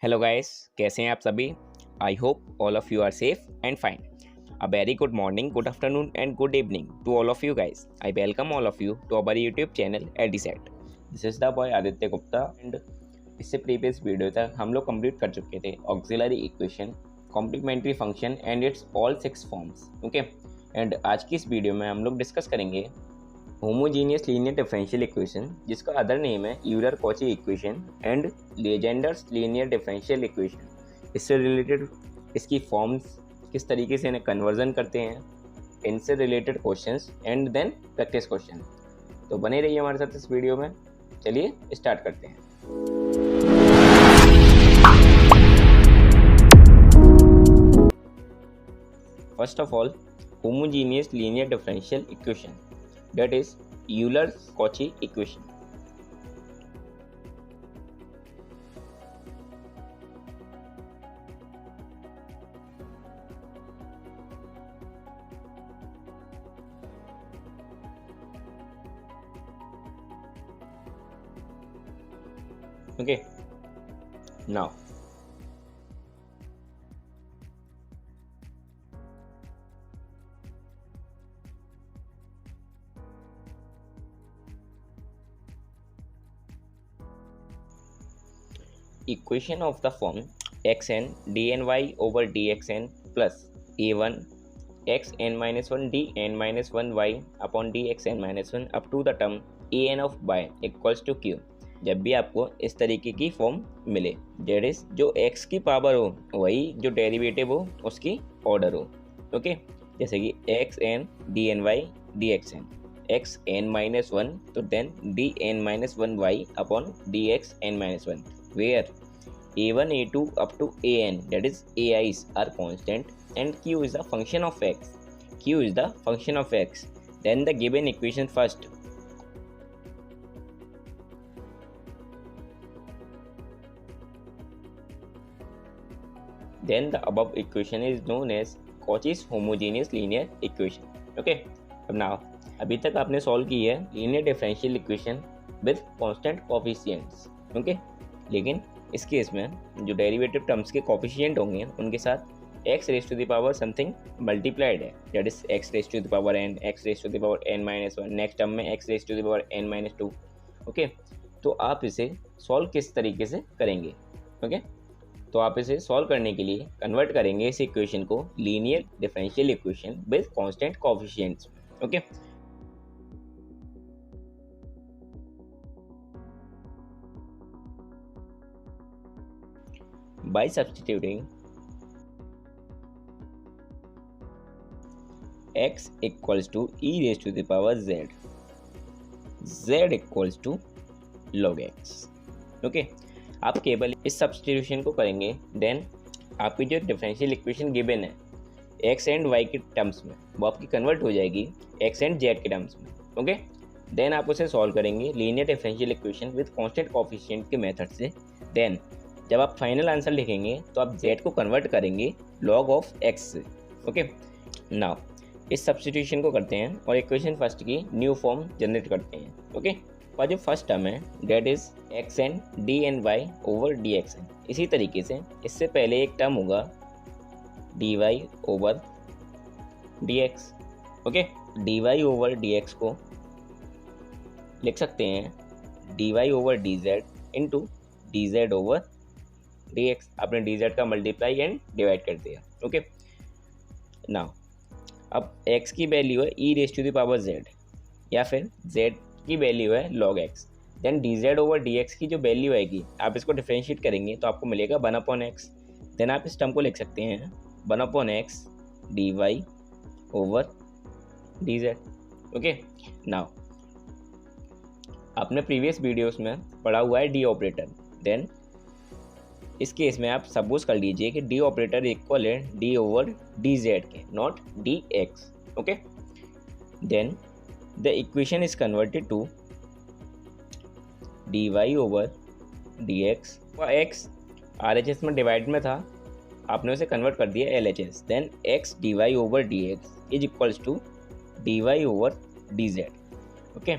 Hello guys, कैसे हैं आप सभी। I hope all of you are safe and fine. A very good morning, good afternoon and good evening to all of you guys. I welcome all of you to our YouTube channel Edicet. This is the boy Aditya Gupta and इससे previous video तक हम लोग complete कर चुके थे auxiliary equation, complementary function and its all 6 forms. Okay, and आज की इस वीडियो में हम लोग डिस्कस करेंगे होमोजीनियस लीनियर डिफरेंशियल इक्वेशन, जिसका अदर नेम है Euler Cauchy equation and Legendre's linear differential equation. इससे रिलेटेड इसकी फॉर्म्स किस तरीके से इन्हें कन्वर्जन करते हैं, इनसे related questions and then practice question. तो बने रहिए हमारे साथ इस वीडियो में। चलिए स्टार्ट करते हैं। First of all, homogeneous linear differential equation, that is Euler-Cauchy equation. Okay, now equation of the form xn dny over dxn plus a1 xn minus 1 dn minus 1 y upon dxn minus 1 up to the term an of y equals to q। जब भी आपको इस तरीके की form मिले, date is जो x की power हो वही जो डेरिवेटिव हो उसकी ऑर्डर हो। ओके, जैसे कि x n d n y d x n, x n minus one तो then d n minus one y upon d x n minus one, where a1 a2 up to an, that is ai's are constant and q is the function of x, q is the function of x, then the given equation first, then the above equation is known as Cauchy's homogeneous linear equation। okay, अब now अभी तक आपने solve की है linear differential equation with constant coefficients. Okay, लेकिन इस case में जो डेरिवेटिव टर्म्स के कोफिशिएंट होंगे उनके साथ x raise to the power something multiplied है, that is x raise to the power n, x raise to the power n minus one, next term में x raise to the power n minus two. Okay, तो आप इसे solve किस तरीके से करेंगे। Okay, तो आप इसे सॉल्व करने के लिए कन्वर्ट करेंगे इस इक्वेशन को linear differential equation with constant coefficients. Okay, by substituting x equals to e raised to the power z, z equals to log x। Okay, आप केवल इस सब्स्टिट्यूशन को करेंगे, देन आपकी जो डिफरेंशियल इक्वेशन गिवन है x एंड y के terms में वो आपकी कन्वर्ट हो जाएगी x एंड z के टर्म्स में। ओके, देन आप उसे सॉल्व करेंगे linear differential equation with constant coefficient के मेथड से। देन जब आप फाइनल आंसर लिखेंगे तो आप z को कन्वर्ट करेंगे log ऑफ x से। ओके, नाउ इस सब्स्टिट्यूशन को करते हैं और इक्वेशन फर्स्ट की न्यू फॉर्म जनरेट करते हैं। ओके, और जो फर्स्ट टर्म है that is x n d n y over d x n. इसी तरीके से इससे पहले एक टर्म होगा d y over d x. Okay, d y over d x को लिख सकते हैं d y over d z into D z over d x. आपने डी जेड का मल्टीप्लाई एंड डिवाइड कर दिया। ओके, नाउ अब x की वैल्यू है e raise to the power z, या फिर z की वैल्यू है log x, then d z over d x की जो वैल्यू आएगी आप इसको डिफ्रेंशिएट करेंगे तो आपको मिलेगा 1/x। देन आप इस टर्म को लिख सकते हैं 1/x d y over d z. Okay, now आपने प्रीवियस वीडियोस में पढ़ा हुआ है डी ऑपरेटर, देन इस केस में आप सपोज कर लीजिए कि डी ऑपरेटर इक्वल है डी ओवर डी जेड के, not d x. Okay, then the equation is converted to d y over d x. X r h S में divide में था, आपने उसे कन्वर्ट कर दिया l H s, then x d y over d x is equals to d y over d z. Okay,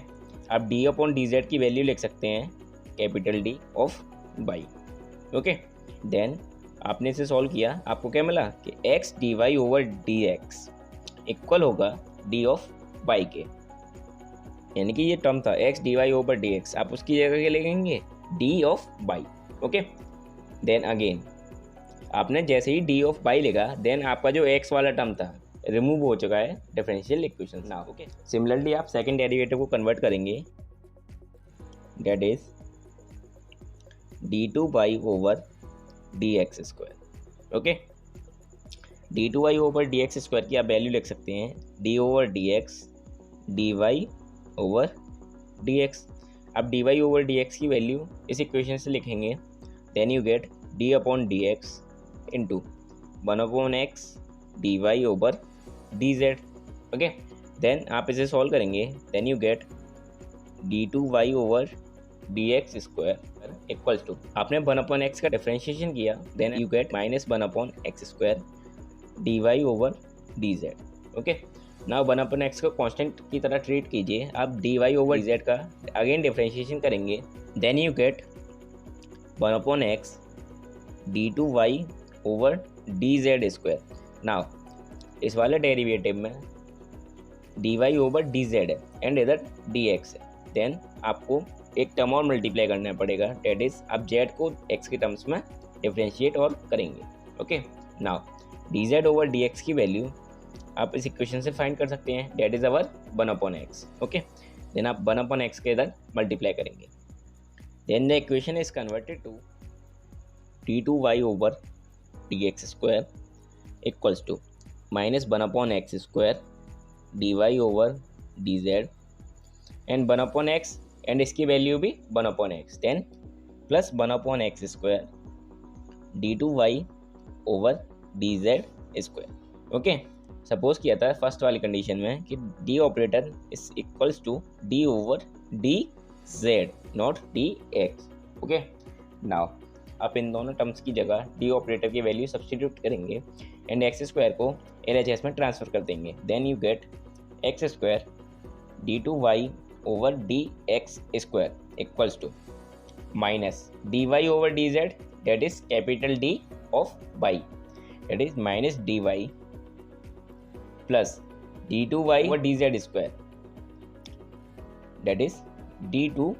आप d upon d z की value लिख सकते हैं capital D of y. Okay, then आपने इसे solve किया, आपको क्या मिला कि x d y over d x equal होगा डी ऑफ वाई के, यानी कि ये टर्म था x d y over d x, आप उसकी जगह क्या लिखेंगे d of y. Okay, then again आपने जैसे ही डी ऑफ वाई लिखा, देन आपका जो एक्स वाला टर्म था रिमूव हो चुका है डिफरेंशियल इक्वेशन ना। ओके, सिमिलरली आप सेकंड डेरिवेटिव को कन्वर्ट करेंगे, that is d two y over d x square. Okay, d two y over d x square की आप वैल्यू लिख सकते हैं d over d x d y over d x. अब d y over d x की value इस equation से लिखेंगे, then you get d upon d x into one upon x d y over d z. Okay, then आप इसे solve करेंगे, then you get d two y over d x square equals to, आपने one upon x का differentiation किया, then you get minus one upon x square d y over d z. Okay, now one upon x को constant की तरह treat कीजिए, आप d y over d z का again differentiation करेंगे, then you get one upon x D two y over d z square. Now इस वाले derivative में d y over d z है एंड इधर डी एक्स है, देन आपको एक टर्म और मल्टीप्लाई करना पड़ेगा, डेट इज आप जेड को एक्स के टर्म्स में डिफरेंशिएट और करेंगे। Okay, now d z over d x की वैल्यू आप इस इक्वेशन से फाइंड कर सकते हैं, that is our one upon x. Okay, then आप वन अपॉन एक्स के इधर मल्टीप्लाई करेंगे, then the equation is converted to d two y over d x square equals to minus one upon x square d y over d z and one upon x and इसकी value भी one upon x, then plus one upon x square d two y over d z square. Okay, suppose किया था first वाली condition में कि d operator is equals to D over d z not d x. Okay, now आप इन दोनों terms की जगह डी ऑपरेटर की वैल्यू सब्सटीट्यूट करेंगे एंड एक्स स्क्वायर को एलएचएस में ट्रांसफर कर देंगे, then you get x square d two y over d x square equals to minus d y over d z, that is capital D of y, that is minus d y plus d two y over d z square, that is d two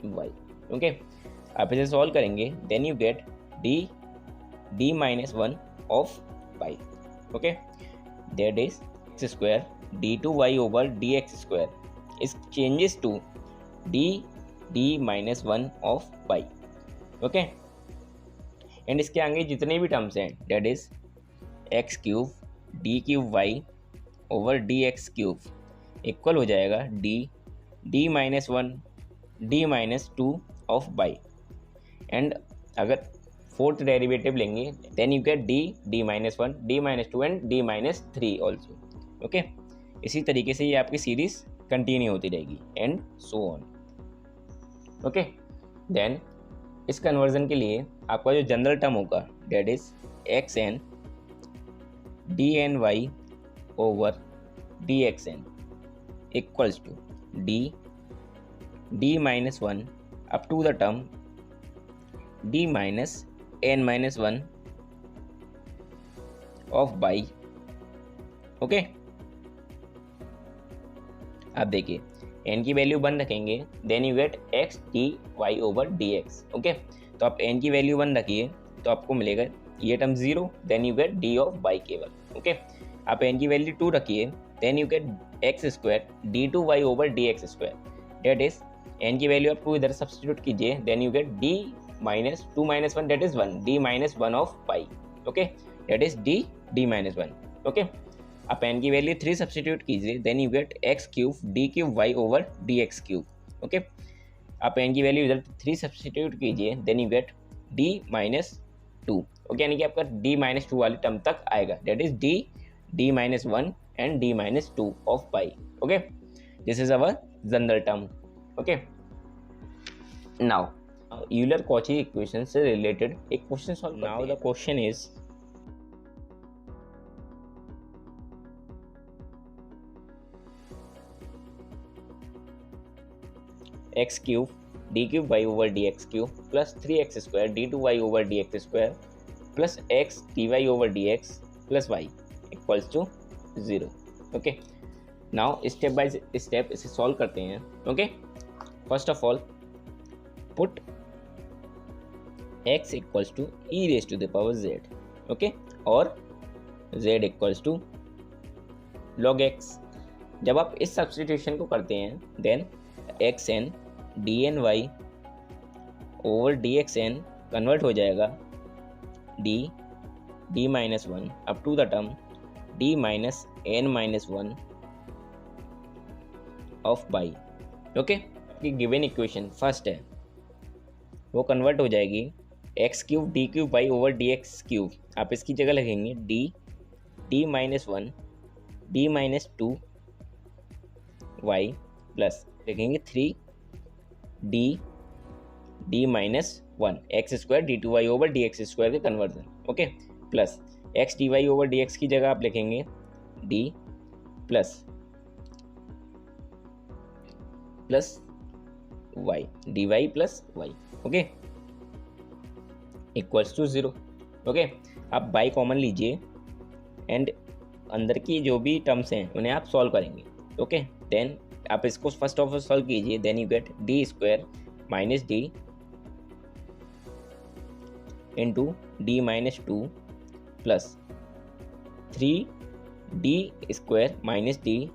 y. Okay, आप इसे solve करेंगे, then you get d minus one of y. Okay, that is x square d two y over d x square is changes to d minus one of y. Okay, and इसके आगे जितने भी terms हैं, that is x cube d cube y over d x cube equal हो जाएगा d minus one d minus two of y, and अगर fourth derivative लेंगे, then you get d minus one d minus two and d minus three also. Okay, इसी तरीके से ये आपकी series continue होती रहेगी and so on. Okay, then इस कन्वर्जन के लिए आपका जो जनरल टर्म होगा, that is x n d n y over d x n equals to d minus one up to the term d minus n minus one of y. Okay, अब देखिए N की value 1 रखेंगे, then you get x d y over d x. Okay, तो आप n की value 1 रखिए तो आपको मिलेगा ये term 0, then you get d of y केवल। ओके, आप एन की वैल्यू 2 रखिए, then you get x square d two y over d x square, that is n की वैल्यू आप 2 इधर सब्सटीट्यूट कीजिए, then you get d minus two minus one, that is 1 d minus one of y. Okay, that is d minus one. Okay, आप n की value 3 substitute कीजिए, then you get x cube d cube y over d x cube. Okay, आप n की value इधर 3 substitute कीजिए, then you get d minus two. Okay, यानी कि आपका डी माइनस टू वाले टर्म तक आएगा, that is d minus one and d minus two of y. Okay, this is our general term. Okay, now Euler Cauchy equation से related एक question solve. Now the question is x cube d cube y over d x cube plus 3x² d two y over d x square plus x d y over d x plus y equals to 0. Okay, now step by step इसे solve करते हैं. Okay, first of all put x equals to e raise to the power z. Okay, और z equals to log x. जब आप इस substitution को करते हैं then x n d n y over d x n convert हो जाएगा d minus one up to the term d minus n minus one of y. Okay, आपकी given equation first है वो कन्वर्ट हो जाएगी x cube d cube y over d x cube. आप इसकी जगह लिखेंगे d minus one d minus two y plus लिखेंगे 3 d minus one x square d two y over d x square के conversion. Okay, plus x d y over d x की जगह आप लिखेंगे d plus y d y plus y. Okay, equals to 0. Okay, आप y common लीजिए and अंदर की जो भी टर्म्स हैं उन्हें आप सॉल्व करेंगे. ओके, देन आप इसको फर्स्ट ऑफ ऑल सॉल्व कीजिए. Then you get d square minus d into d minus two plus 3d square minus d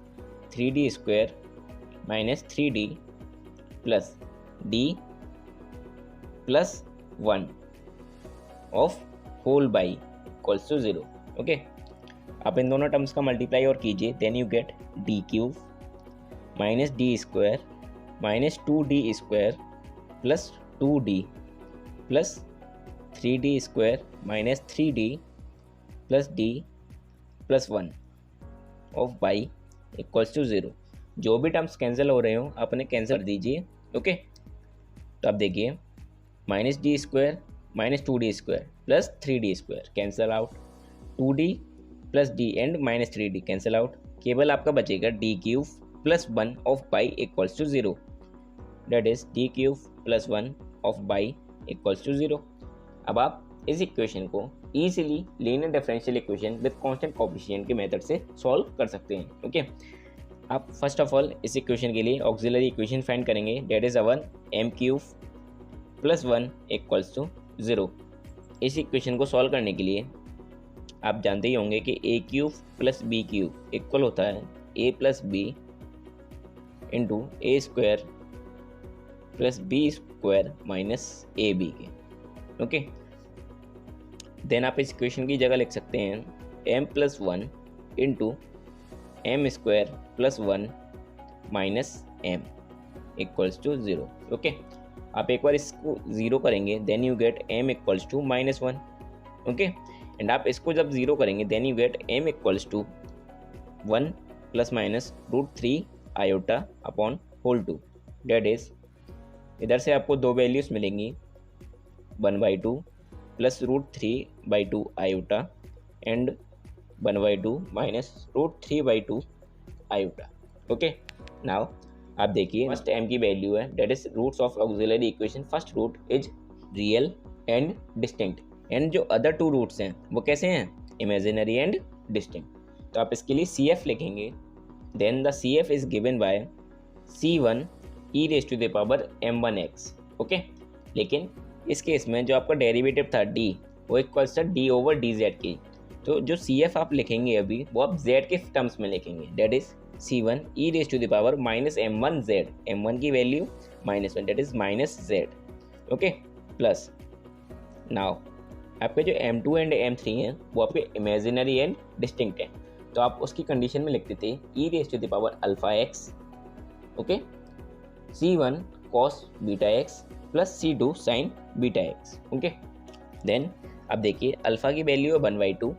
3d square minus 3d plus d plus 1 of whole y equals to 0. Okay, आप इन दोनों terms का multiply और कीजिए. Then you get d cube minus d square minus 2d square plus 2d plus 3d square minus 3d plus d plus 1 of y equals to 0. जो भी terms cancel हो रहे हो आप उन्हें कैंसिल कर दीजिए. ओके, तो आप देखिए minus d square minus 2d square plus 3d square cancel out, 2d plus d and minus 3d cancel out. केवल आपका बचेगा d cube plus 1 of y equals to 0. That is d cube plus 1 of y equals to 0. अब आप इस equation को easily linear differential equation with constant coefficient के method से solve कर सकते हैं. ओके, आप फर्स्ट ऑफ ऑल इस इक्वेशन के लिए ऑक्सिलरी इक्वेशन फाइंड करेंगे. That is our m cube plus 1 equals to 0. इस इक्वेशन को सॉल्व करने के लिए आप जानते ही होंगे कि a cube plus b cube equal होता है a plus b into a square plus b square minus a b के. ओके, देन आप इस इक्वेशन की जगह लिख सकते हैं m plus 1 into m square plus 1 minus m equals to 0. Okay, आप एक बार इसको 0 करेंगे then you get m equals to minus 1. Okay, and आप इसको जब 0 करेंगे then you get m equals to 1 plus minus √3 iota upon whole 2. That is इधर से आपको दो वैल्यूज़ मिलेंगी 1/2 plus √3/2 iota and 1/2 minus √3/2 iota. Okay, now आप देखिए फर्स्ट m की वैल्यू है that is roots of auxiliary equation. First root is real and distinct and जो अदर टू रूट्स हैं वो कैसे हैं, इमेजिनरी एंड डिस्टिंक्ट. तो आप इसके लिए CF लिखेंगे. Then the CF is given by C1 e raise to the power m1x. Okay, लेकिन इस केस में जो आपका डेरिवेटिव था d वो इक्वल्स था d ओवर dz की. तो जो CF आप लिखेंगे अभी वो आप z के टर्म्स में लिखेंगे. That is C1 e raise to the power minus m1z. m1 की value -1 that is minus z. Okay, plus now आपके जो m2 एंड m3 हैं वो आपके इमेजिनरी एंड डिस्टिंक्ट हैं. तो आप उसकी कंडीशन में लिखते थे e raise to the power alpha x. Okay, C1 cos beta x plus C2 sine beta x. Okay, then अब देखिए अल्फा की वैल्यू है 1/2.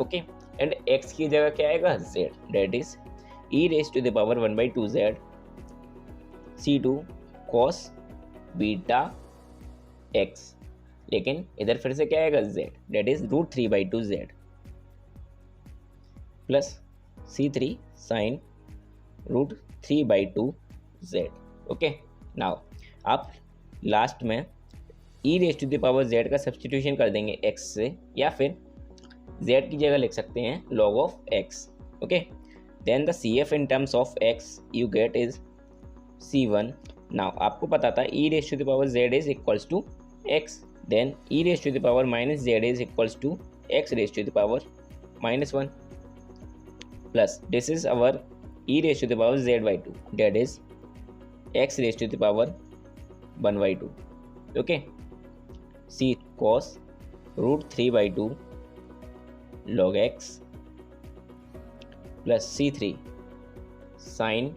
ओके, एंड x की जगह क्या आएगा z. That is e raise to the power 1/2z C2 cos beta x. लेकिन इधर फिर से क्या आएगा z. That is √3/2z plus C3 sine √3/2z. Okay, now आप लास्ट में e raise to the power z का सब्सटीट्यूशन कर देंगे एक्स से, या फिर जेड की जगह लिख सकते हैं log of x. Okay, then the C F in terms of x you get is C1. Now आपको पता था e raise to the power z is equals to x, then e raise to the power minus z is equals to x raise to the power -1 plus this is our e raised to the power z by 2, that is x raised to the power 1 by 2. Okay, c cos root 3 by 2 log x plus c3 sin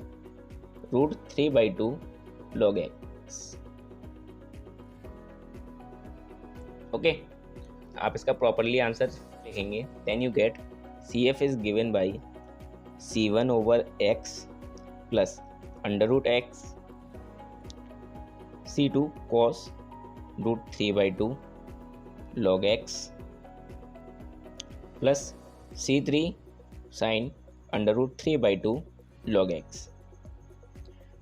root 3 by 2 log x. Okay, आप इसका properly answer लिखेंगे, then you get CF is given by C1 over x plus under root x, C2 cos root 3 by 2 log x plus C3 sin under root 3 by 2 log x.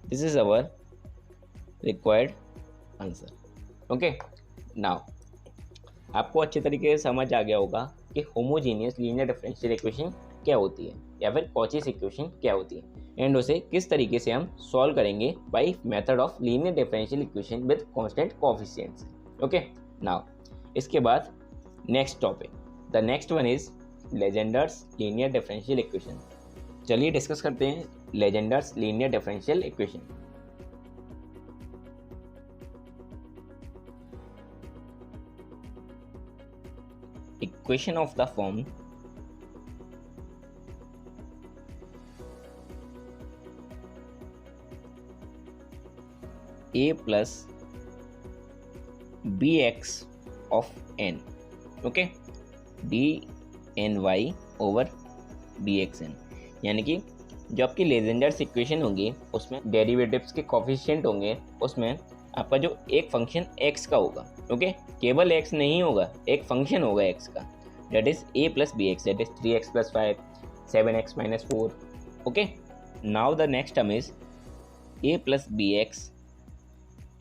This is our required answer. Okay, now आपको अच्छे तरीके से समझ आ गया होगा कि homogeneous linear differential equation क्या होती है या फिर कॉचीज इक्वेशन क्या होती है, एंड उसे किस तरीके से हम सॉल्व करेंगे by method of linear differential equation with constant coefficients. Okay, now इसके बाद next topic, the next one is Legendre's linear differential equation. चलिए डिस्कस करते हैं Legendre's linear differential equation. Equation of the form a plus bx of n. ओके, dny over bxn, यानी कि जो आपकी लेजेंडर्स इक्वेशन होंगी उसमें डेरिवेटिव्स के कोफिशिएंट होंगे, उसमें आपका जो एक फंक्शन x का होगा. ओके, केवल x नहीं होगा, एक फंक्शन होगा x का, that is a plus bx, that is 3x plus 5 7x minus 4. Okay, now the next term is a plus bx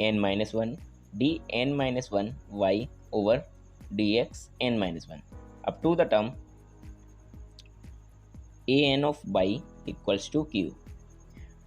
n minus 1 dn minus 1 y over dx n minus 1 up to the term an of y equals to q.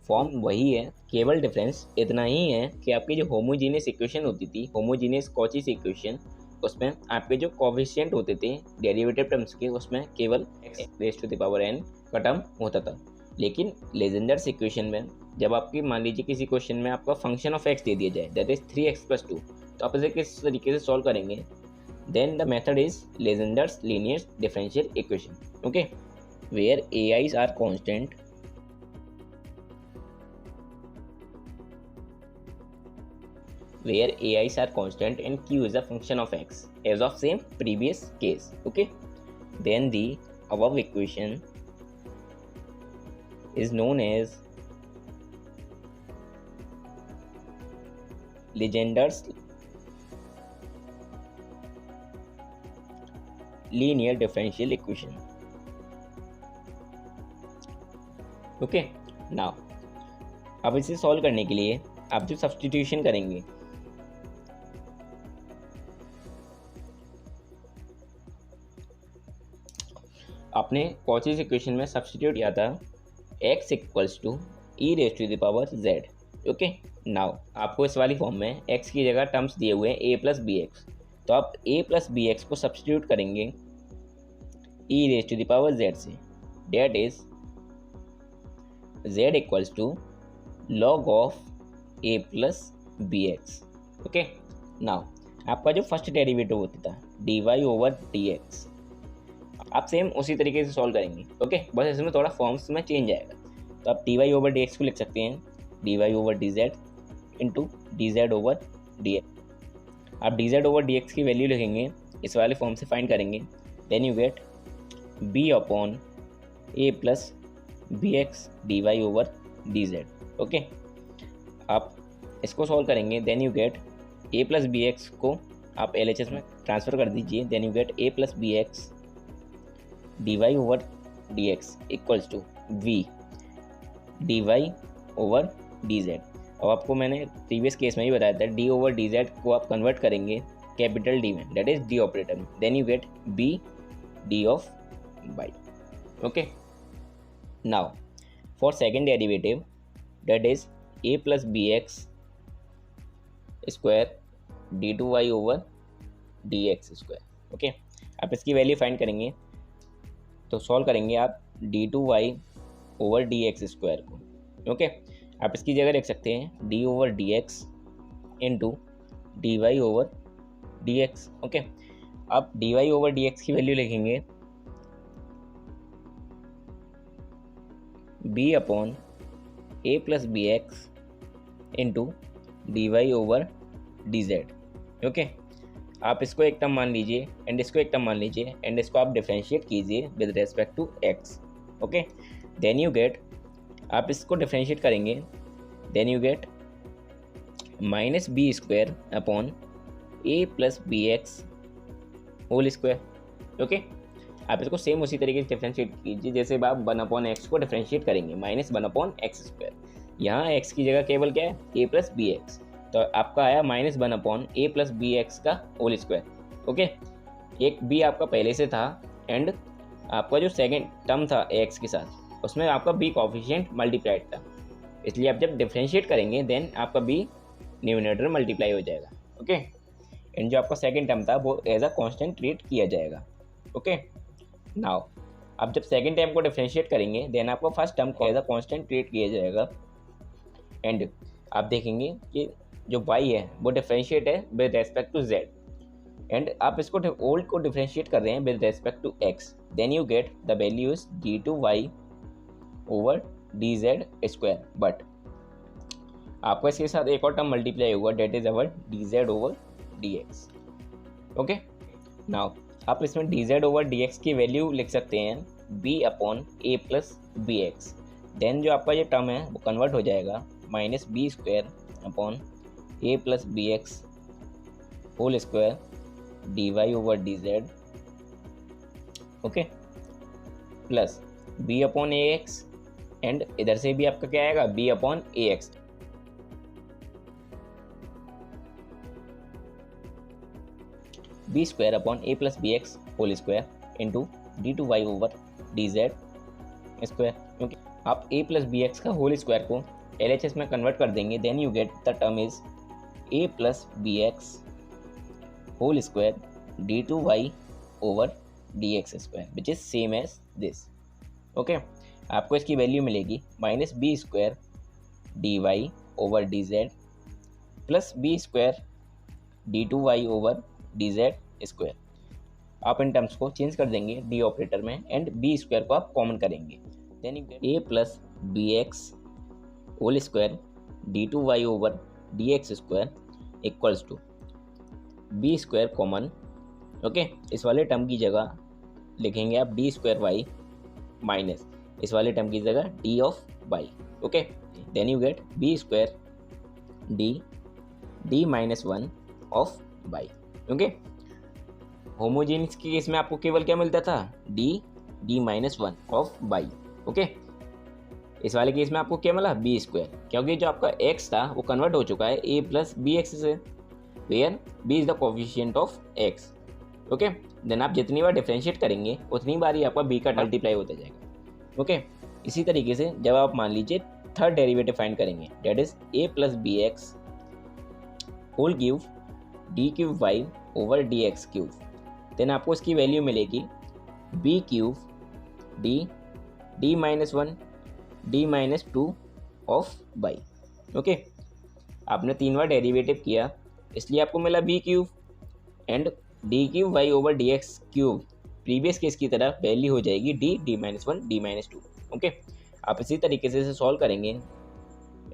Form वही है, केवल difference इतना ही है कि आपकी जो homogeneous equation होती थी, होमोजीनियस कॉचीज इक्वेशन, उसमें आपके जो कोएफिशिएंट होते थे डेरिवेटिव टर्म्स के, उसमें केवल x raise to the power n का टर्म होता था. लेकिन लेजेंडर्स इक्वेशन में जब आपकी मान लीजिए किसी क्वेश्चन में आपका फंक्शन ऑफ x दे दिया जाए, दैट इज 3x plus 2, तो आप इसे किस तरीके से सॉल्व करेंगे, then the method is Legendre's linear differential equation. Okay, where ai's are constant, where ai's are constant and q is a function of x as of same previous case. Okay, then the above equation is known as Legender's linear differential equation. Okay, now अब इसे solve करने के लिए आप जो substitution करेंगे, आपने Cauchy's equation में सब्स्टिट्यूट किया था x equals to e raise to the power z. Okay, now आपको इस वाली फॉर्म में x की जगह टर्म्स दिए हुए हैं a प्लस बी एक्स, तो आप a प्लस बी एक्स को सब्स्टिट्यूट करेंगे e raise to the power z से, that is z equals to log of a plus b x. Okay, now आपका जो फर्स्ट डेरिवेटिव होता था dy ओवर dx, आप सेम उसी तरीके से सॉल्व करेंगे. ओके, बस इसमें थोड़ा फॉर्म्स में चेंज आएगा. तो आप dy ओवर dx को लिख सकते हैं dy over dz into dz over dx. आप dz ओवर dx की वैल्यू लिखेंगे, इस वाले फॉर्म से फाइंड करेंगे, then you get b upon a plus b x d y over dz. Okay, आप इसको सॉल्व करेंगे, then you get a plus b x को आप LHS में ट्रांसफ़र कर दीजिए, then you get a plus b x dy over dx equals to v dy over dz. अब आपको मैंने प्रीवियस केस में ही बताया था डी ओवर डी जेड को आप कन्वर्ट करेंगे कैपिटल डी में, दैट इज डी ऑपरेटर में, then you get b d of y. Okay, now for second derivative that is a plus b x square d two y over d x square. Okay, आप इसकी value find करेंगे तो solve करेंगे आप d two y over d x square को. Okay, आप इसकी जगह लिख सकते हैं d over d x into d y over d x. Okay, आप d y over d x की वैल्यू लिखेंगे b upon a plus b x into d y over d z. Okay, आप इसको एक टर्म मान लीजिए and इसको एक टर्म मान लीजिए एंड इसको आप डिफरेंशिएट कीजिए with respect to x. Okay, then you get, आप इसको डिफरेंशिएट करेंगे then you get minus b square upon a plus b x whole square. Okay, आप इसको सेम उसी तरीके से डिफरेंशिएट कीजिए जैसे आप 1/x को डिफरेंशिएट करेंगे माइनस 1/x स्क्वायर. यहाँ x की जगह केवल क्या है a प्लस बी एक्स, तो आपका आया minus 1/a plus b x का होल स्क्वायर. ओके, एक b आपका पहले से था एंड आपका जो सेकेंड टर्म था x के साथ उसमें आपका b कॉफिशिएंट मल्टीप्लाइड था, इसलिए आप जब डिफरेंशिएट करेंगे देन आपका b न्यूमरेटर मल्टीप्लाई हो जाएगा. ओके, एंड जो आपका सेकेंड टर्म था वो एज अ कांस्टेंट ट्रीट किया जाएगा. ओके, नाउ आप जब सेकेंड टर्म को डिफरेंशिएट करेंगे देन आपको फर्स्ट टर्म को एज अ कांस्टेंट ट्रीट किया जाएगा एंड आप देखेंगे कि जो y है वो डिफरेंशिएट है with respect to z and आप इसको ओल्ड को डिफरेंशिएट कर रहे हैं with respect to x, then you get the value is d two y over d z square. But आपको इसके साथ एक और टर्म मल्टीप्लाई होगा that is our d z over d x. Okay, now आप इसमें d z over d x की value लिख सकते हैं b upon a plus b x, then जो आपका ये टर्म है वो कन्वर्ट हो जाएगा minus b square upon a plus b x whole square d y over d z. Okay, plus b upon a x and इधर से भी आपका क्या आएगा b upon a x. B square upon a plus b x whole square into d two y over d z square. क्योंकि आप a plus b x का whole square को एल एच एस में कन्वर्ट कर देंगे then you get the term is a plus b x whole square d two y over d x square which is same as this. Okay, आपको इसकी value मिलेगी minus b square d y over d z plus b square d two y over d z square. आप इन terms को change कर देंगे d operator में and b square को आप कॉमन करेंगे then you get a plus b x whole square d two y over d x square equals to b square common. Okay, इस वाले टर्म की जगह लिखेंगे आप डी स्क्वायर वाई माइनस इस वाले टर्म की जगह d of y. Okay, then you get b square d minus 1 of y. Okay, homogeneous के केस में आपको केवल क्या मिलता था d minus 1 of y. Okay, इस वाले केस में आपको क्या मिला बी स्क्वायर, क्योंकि जो आपका x था वो कन्वर्ट हो चुका है a प्लस बी एक्स से where b is the coefficient of x. Okay, then आप जितनी बार डिफरेंशिएट करेंगे उतनी बार ही आपका b का मल्टीप्लाई होता जाएगा. ओके, इसी तरीके से जब आप मान लीजिए थर्ड डेरिवेटिव फाइंड करेंगे that is a plus b x whole cube d cube y over d x cube, then आपको इसकी वैल्यू मिलेगी b cube d minus 1 d minus 2 of y. Okay, आपने 3 बार डेरिवेटिव किया इसलिए आपको मिला b cube and d cube y over d x cube. Previous case की तरह वैल्यू हो जाएगी d minus 1 d minus 2. Okay, आप इसी तरीके से इसे सॉल्व करेंगे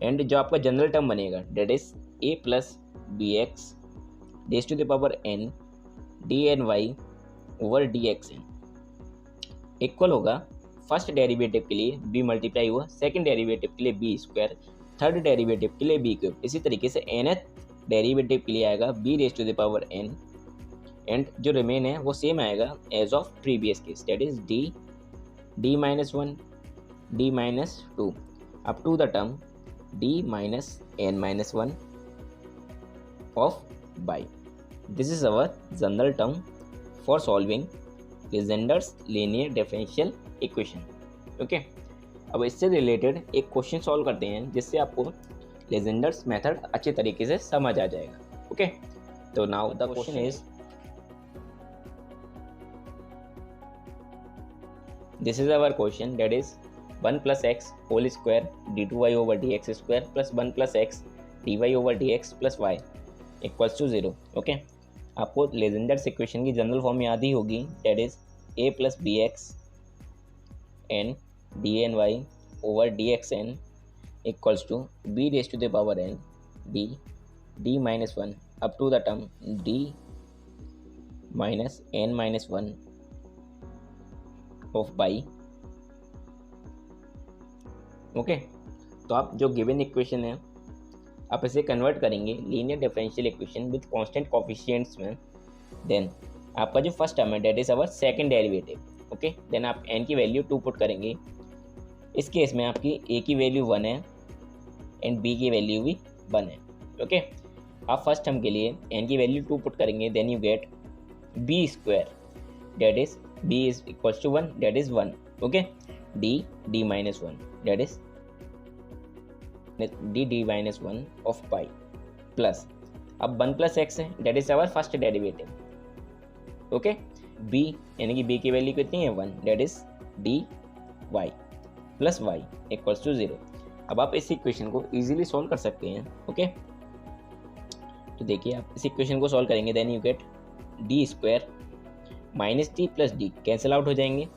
एंड जो आपका जनरल टर्म बनेगा that is a plus b x raise to the power n d n y over d x n equal होगा फर्स्ट डेरिवेटिव के लिए b मल्टीप्लाई हुआ, सेकंड डेरिवेटिव के लिए b स्क्वायर, थर्ड डेरिवेटिव के लिए b cube. इसी तरीके से nth डेरिवेटिव के लिए आएगा b raise to the power n and जो रिमेन है वो सेम आएगा as of previous case that is d minus 1 d minus 2 up to the term d minus n minus 1 of by. This is our general term for solving Legendre's linear differential equation. Okay, अब इससे related एक question solve करते हैं जिससे आपको Legendre's method अच्छे तरीके से समझ आ जाएगा. ओके, तो now the question is, this is our question, that is 1 plus x whole square d2y over dx square plus 1 plus x dy over dx plus y equals to 0. Okay, आपको Legendre's equation की general form याद ही होगी, that is a plus bx n dny over dxn equals to b raised to the power n d minus 1 up to the term d minus n minus 1 of y. Okay, तो आप जो given equation है आप इसे convert करेंगे linear differential equation with constant coefficients में. Then आपका जो फर्स्ट टर्म है that is our second derivative. Okay, then आप n की वैल्यू 2 पुट करेंगे. इस केस में आपकी a की वैल्यू 1 है एंड b की वैल्यू भी 1 है. ओके, आप फर्स्ट टर्म के लिए n की वैल्यू 2 पुट करेंगे, then you get b square, that is b is equals to 1, that is 1. okay, d minus 1, that is d minus 1 of pi plus, अब 1 plus x है, that is our first derivative. Okay, b यानी कि b की value कितनी है 1, that is dy plus y equals to 0. अब आप इस इक्वेशन को इजीली सॉल्व कर सकते हैं. ओके, तो देखिए आप इस इक्वेशन को सॉल्व करेंगे, then you get d square minus t plus d cancel out हो जाएंगे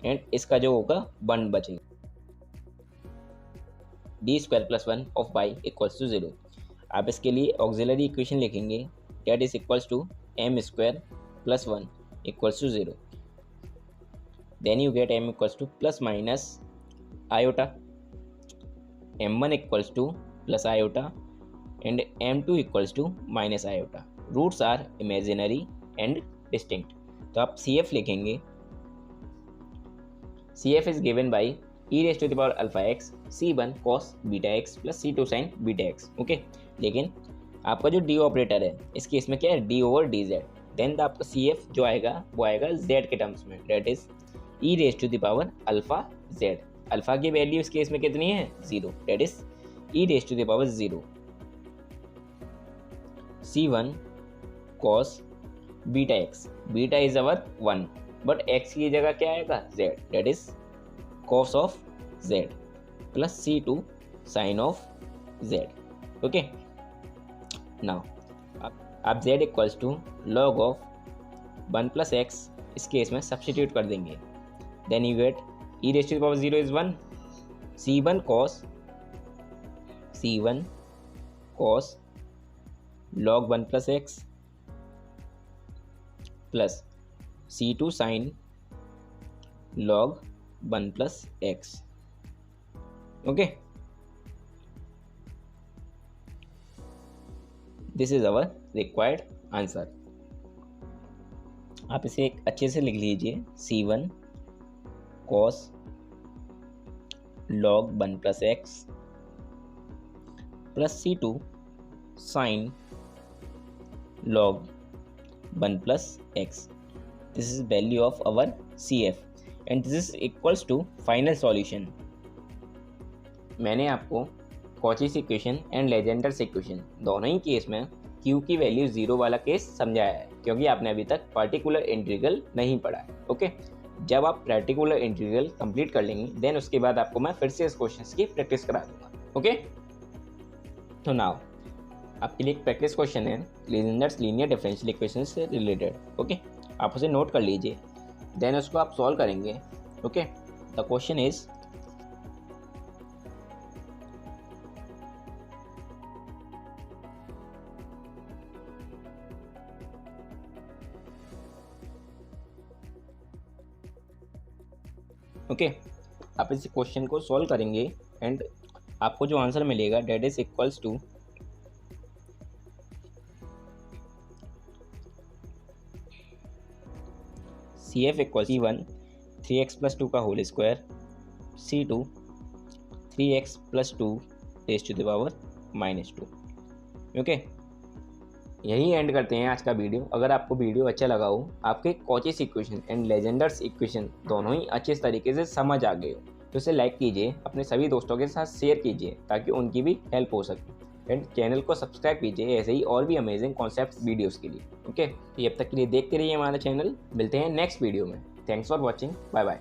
एंड इसका जो होगा 1 बचेगा. D square plus 1 of y equals to 0. आप इसके लिए ऑक्सिलरी इक्वेशन लिखेंगे, that is equals to m square plus 1 equals to 0. Then you get m equals to plus minus iota, m1 equals to plus iota and m2 equals to minus iota. Roots are imaginary and distinct. तो आप CF लिखेंगे, CF is given by e raise to the power alpha x c1 cos beta x plus c2 sin beta x. Okay, लेकिन आपका जो d operator है इस case में क्या है, d ओवर dz. देन आपका CF जो आएगा वो आएगा z के टर्म्स में, that is e raise to the power alpha z. Alpha की वैल्यू इस केस में कितनी है 0, that is e raise to the power 0 c1 cos beta x. Beta is our 1 but x की जगह क्या आएगा z, that is cos of z plus c2 sine of z. Okay, now आप z equals to log of 1 plus x इस case में substitute कर देंगे, then you get e raise to the power 0 is 1 c1 cos log 1 plus x plus c2 sine log 1 plus x. Okay, this is our required answer. आप इसे एक अच्छे से लिख लीजिए, c1 cos log 1 plus x plus c2 sine log 1 plus x. This is value of our CF and this is equals to final solution. मैंने आपको कॉचीस equation and लेजेंडर्स equation दोनों ही केस में Q की वैल्यू 0 वाला केस समझाया है, क्योंकि आपने अभी तक पार्टिकुलर इंटीग्रल नहीं पढ़ा है. ओके, जब आप पार्टिकुलर इंटीग्रल कंप्लीट कर लेंगे देन उसके बाद आपको मैं फिर से इस क्वेश्चन की प्रैक्टिस करा दूंगा. ओके, तो नाउ आपके लिए एक प्रैक्टिस क्वेश्चन है लीजेंड्स लीनियर डिफरेंशियल इक्वेशन से रिलेटेड. ओके, आप उसे नोट कर लीजिए, देन उसको आप सॉल्व करेंगे. Okay, the question is, okay, आप इस क्वेश्चन को सॉल्व करेंगे एंड आपको जो आंसर मिलेगा that is equals to CF equal C1 3x plus 2 का whole square, C2 3x plus 2 raise to the power -2। Okay, यही एंड करते हैं आज का वीडियो। अगर आपको वीडियो अच्छा लगा हो, आपके कॉचेस इक्वेशन एंड लेजेंडर्स इक्वेशन दोनों ही अच्छे तरीके से समझ आ गए हो, तो इसे लाइक कीजिए, अपने सभी दोस्तों के साथ शेयर कीजिए ताकि उनकी भी हेल्प हो सके। एंड चैनल को सब्सक्राइब कीजिए ऐसे ही और भी अमेजिंग कॉन्सेप्ट वीडियोस के लिए। ओके, तो अब तक के लिए देखते रहिए हमारा चैनल। मिलते हैं नेक्स्ट वीडियो में। Thanks for watching, bye bye.